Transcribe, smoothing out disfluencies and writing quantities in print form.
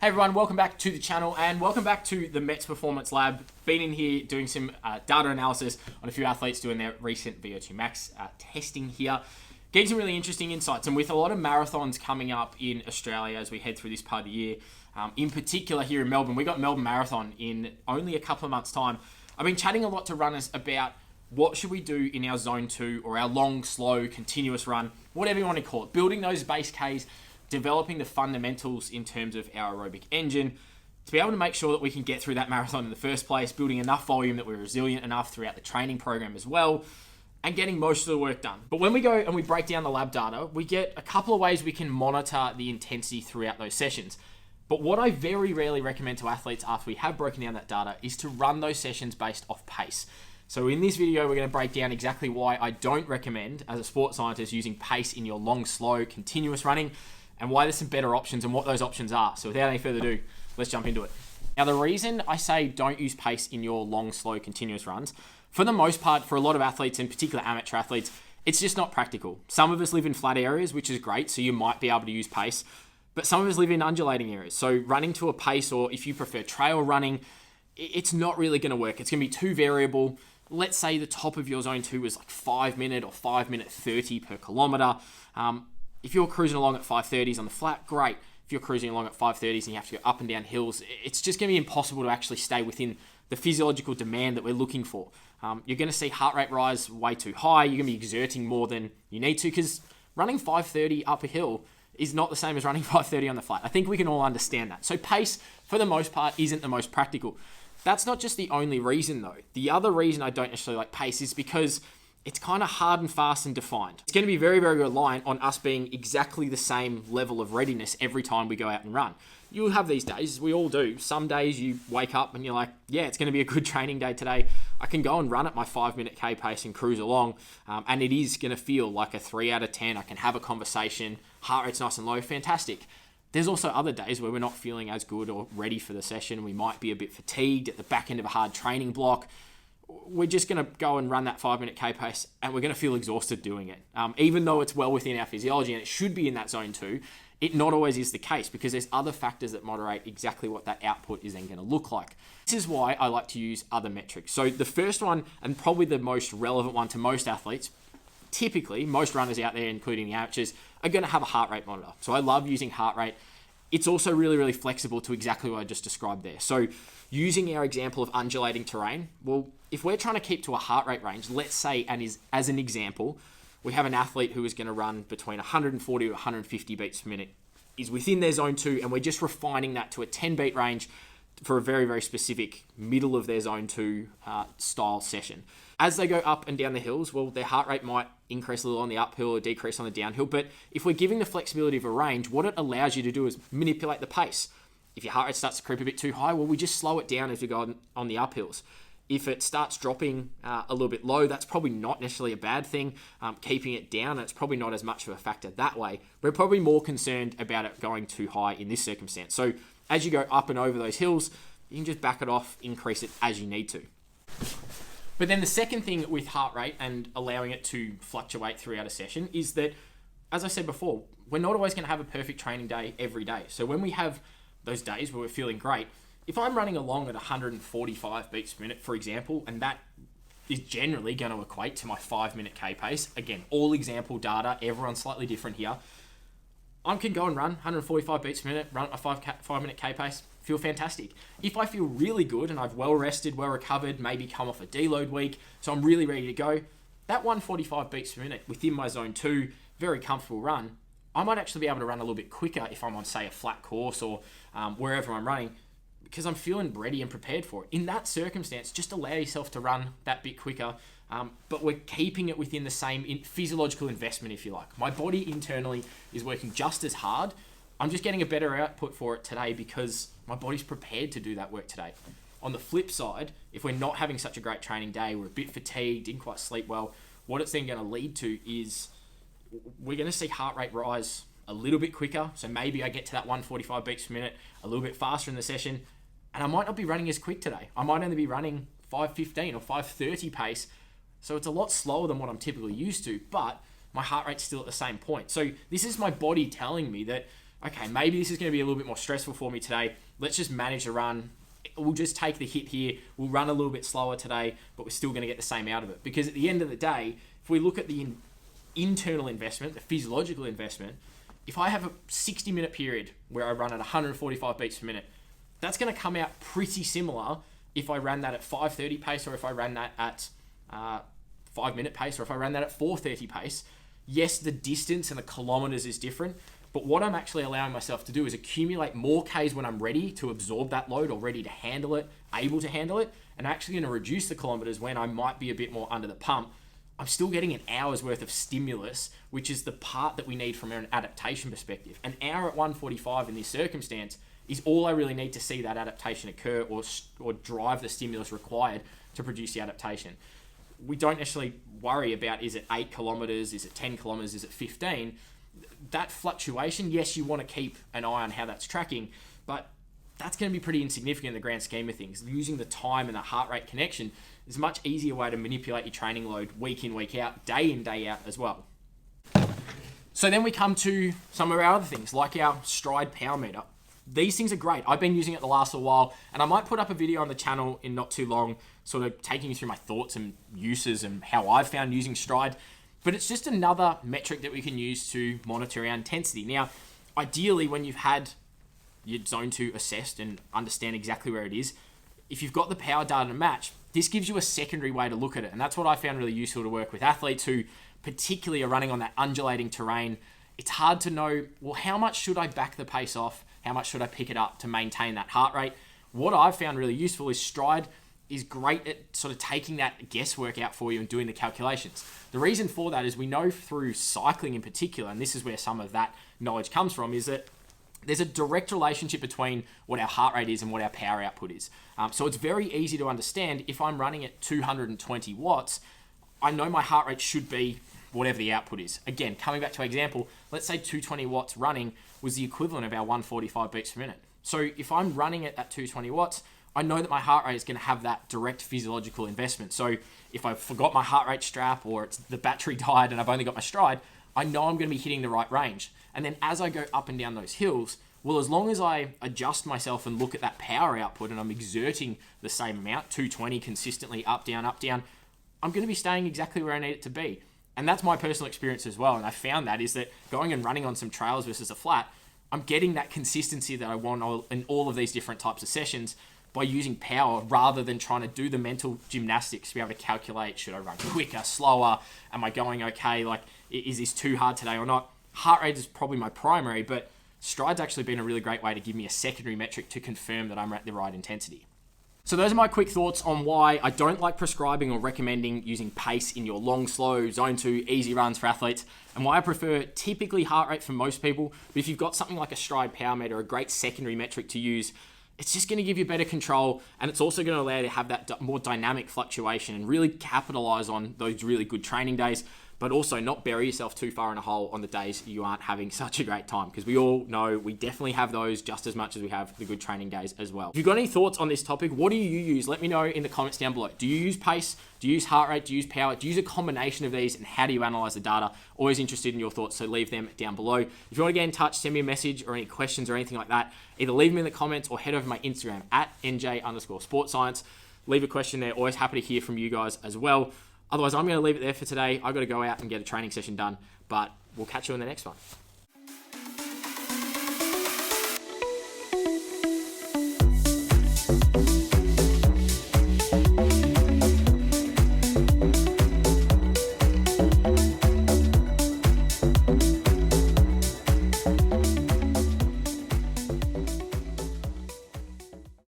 Hey everyone, welcome back to the channel and welcome back to the Mets Performance Lab. Been in here doing some data analysis on a few athletes doing their recent VO2 max testing here. Getting some really interesting insights, and with a lot of marathons coming up in Australia as we head through this part of the year, in particular here in Melbourne, we got Melbourne Marathon in only a couple of months' time. I've been chatting a lot to runners about what should we do in our zone 2 or our long, slow, continuous run, whatever you want to call it, building those base Ks, developing the fundamentals in terms of our aerobic engine to be able to make sure that we can get through that marathon in the first place, building enough volume that we're resilient enough throughout the training program as well, and getting most of the work done. But when we go and we break down the lab data, we get a couple of ways we can monitor the intensity throughout those sessions. But what I very rarely recommend to athletes after we have broken down that data is to run those sessions based off pace. So in this video, we're going to break down exactly why I don't recommend, as a sports scientist, using pace in your long, slow, continuous running, and why there's some better options and what those options are. So without any further ado, let's jump into it. Now, the reason I say don't use pace in your long, slow, continuous runs, for the most part, for a lot of athletes, in particular amateur athletes, it's just not practical. Some of us live in flat areas, which is great, so you might be able to use pace, but some of us live in undulating areas. So running to a pace, or if you prefer trail running, it's not really going to work. It's going to be too variable. Let's say the top of your zone 2 is like 5 minute or 5 minute 30 per kilometer. If you're cruising along at 5:30s on the flat, great. If you're cruising along at 5:30s and you have to go up and down hills, it's just going to be impossible to actually stay within the physiological demand that we're looking for. You're going to see heart rate rise way too high. You're going to be exerting more than you need to, because running 5:30 up a hill is not the same as running 5:30 on the flat. I think we can all understand that. So pace, for the most part, isn't the most practical. That's not just the only reason, though. The other reason I don't necessarily like pace is because it's kind of hard and fast and defined. It's going to be very, very reliant on us being exactly the same level of readiness every time we go out and run. You'll have these days, we all do. Some days you wake up and you're like, yeah, it's going to be a good training day today. I can go and run at my 5 minute K pace and cruise along. And it is going to feel like a 3 out of 10. I can have a conversation. Heart rate's nice and low. Fantastic. There's also other days where we're not feeling as good or ready for the session. We might be a bit fatigued at the back end of a hard training block. We're just going to go and run that 5 minute K pace and we're going to feel exhausted doing it. Even though it's well within our physiology and it should be in that zone 2, it not always is the case, because there's other factors that moderate exactly what that output is then going to look like. This is why I like to use other metrics. So the first one, and probably the most relevant one to most athletes, typically most runners out there, including the amateurs, are going to have a heart rate monitor. So I love using heart rate. It's also really, really flexible to exactly what I just described there. So using our example of undulating terrain, well, if we're trying to keep to a heart rate range, let's say, and as an example, we have an athlete who is going to run between 140 to 150 beats per minute, is within their zone 2, and we're just refining that to a 10 beat range for a very, very specific middle of their zone 2 style session. As they go up and down the hills, well, their heart rate might increase a little on the uphill or decrease on the downhill. But if we're giving the flexibility of a range, what it allows you to do is manipulate the pace. If your heart rate starts to creep a bit too high, well, we just slow it down as we go on the uphills. If it starts dropping a little bit low, that's probably not necessarily a bad thing. Keeping it down, it's probably not as much of a factor that way. We're probably more concerned about it going too high in this circumstance. So as you go up and over those hills, you can just back it off, increase it as you need to. But then the second thing with heart rate and allowing it to fluctuate throughout a session is that, as I said before, we're not always going to have a perfect training day every day. So when we have those days where we're feeling great, if I'm running along at 145 beats per minute, for example, and that is generally going to equate to my 5 minute K pace, again, all example data, everyone's slightly different here, I can go and run 145 beats per minute, run at my 5 minute K pace, feel fantastic. If I feel really good and I've well rested, well recovered, maybe come off a deload week, so I'm really ready to go, that 145 beats per minute within my zone 2, very comfortable run, I might actually be able to run a little bit quicker if I'm on, say, a flat course or wherever I'm running, because I'm feeling ready and prepared for it. In that circumstance, just allow yourself to run that bit quicker, but we're keeping it within the same physiological investment, if you like. My body internally is working just as hard. I'm just getting a better output for it today because my body's prepared to do that work today. On the flip side, if we're not having such a great training day, we're a bit fatigued, didn't quite sleep well, what it's then going to lead to is we're going to see heart rate rise a little bit quicker. So maybe I get to that 145 beats per minute a little bit faster in the session, and I might not be running as quick today. I might only be running 5:15 or 5:30 pace. So it's a lot slower than what I'm typically used to, but my heart rate's still at the same point. So this is my body telling me that okay, maybe this is going to be a little bit more stressful for me today. Let's just manage the run. We'll just take the hit here. We'll run a little bit slower today, but we're still going to get the same out of it. Because at the end of the day, if we look at the internal investment, the physiological investment, if I have a 60-minute period where I run at 145 beats per minute, that's going to come out pretty similar if I ran that at 5:30 pace, or if I ran that at 5-minute pace, or if I ran that at 4:30 pace. Yes, the distance and the kilometers is different, but what I'm actually allowing myself to do is accumulate more Ks when I'm ready to absorb that load, or ready to handle it, able to handle it, and actually going to reduce the kilometers when I might be a bit more under the pump. I'm still getting an hour's worth of stimulus, which is the part that we need from an adaptation perspective. An hour at 145 in this circumstance is all I really need to see that adaptation occur, or drive the stimulus required to produce the adaptation. We don't necessarily worry about, is it 8 kilometers, is it 10 kilometers, is it 15? That fluctuation, yes, you want to keep an eye on how that's tracking, but that's going to be pretty insignificant in the grand scheme of things. Using the time and the heart rate connection is a much easier way to manipulate your training load week in, week out, day in, day out as well. So then we come to some of our other things, like our stride power meter. These things are great. I've been using it the last little while, and I might put up a video on the channel in not too long, sort of taking you through my thoughts and uses and how I've found using stride. But it's just another metric that we can use to monitor our intensity. Now, ideally, when you've had your zone 2 assessed and understand exactly where it is, if you've got the power data to match, this gives you a secondary way to look at it. And that's what I found really useful to work with athletes who particularly are running on that undulating terrain. It's hard to know, well, how much should I back the pace off? How much should I pick it up to maintain that heart rate? What I've found really useful is stride is great at sort of taking that guesswork out for you and doing the calculations. The reason for that is we know through cycling in particular, and this is where some of that knowledge comes from, is that there's a direct relationship between what our heart rate is and what our power output is. So it's very easy to understand if I'm running at 220 watts, I know my heart rate should be whatever the output is. Again, coming back to our example, let's say 220 watts running was the equivalent of our 145 beats per minute. So if I'm running it at 220 watts, I know that my heart rate is going to have that direct physiological investment. So if I forgot my heart rate strap, or it's the battery died and I've only got my stride, I know I'm going to be hitting the right range. And then as I go up and down those hills, well, as long as I adjust myself and look at that power output and I'm exerting the same amount, 220 consistently, up, down, I'm going to be staying exactly where I need it to be. And that's my personal experience as well. And I found that is that going and running on some trails versus a flat, I'm getting that consistency that I want in all of these different types of sessions by using power rather than trying to do the mental gymnastics to be able to calculate, should I run quicker, slower? Am I going okay? Like, is this too hard today or not? Heart rate is probably my primary, but stride's actually been a really great way to give me a secondary metric to confirm that I'm at the right intensity. So those are my quick thoughts on why I don't like prescribing or recommending using pace in your long, slow, zone 2, easy runs for athletes, and why I prefer typically heart rate for most people. But if you've got something like a stride power meter, a great secondary metric to use, it's just going to give you better control, and it's also going to allow you to have that more dynamic fluctuation and really capitalize on those really good training days, but also not bury yourself too far in a hole on the days you aren't having such a great time, because we all know we definitely have those just as much as we have the good training days as well. If you've got any thoughts on this topic, what do you use? Let me know in the comments down below. Do you use pace? Do you use heart rate? Do you use power? Do you use a combination of these? And how do you analyze the data? Always interested in your thoughts, so leave them down below. If you want to get in touch, send me a message or any questions or anything like that, either leave them in the comments or head over to my Instagram at NJ_sportscience. Leave a question there. Always happy to hear from you guys as well. Otherwise, I'm going to leave it there for today. I've got to go out and get a training session done, but we'll catch you in the next one.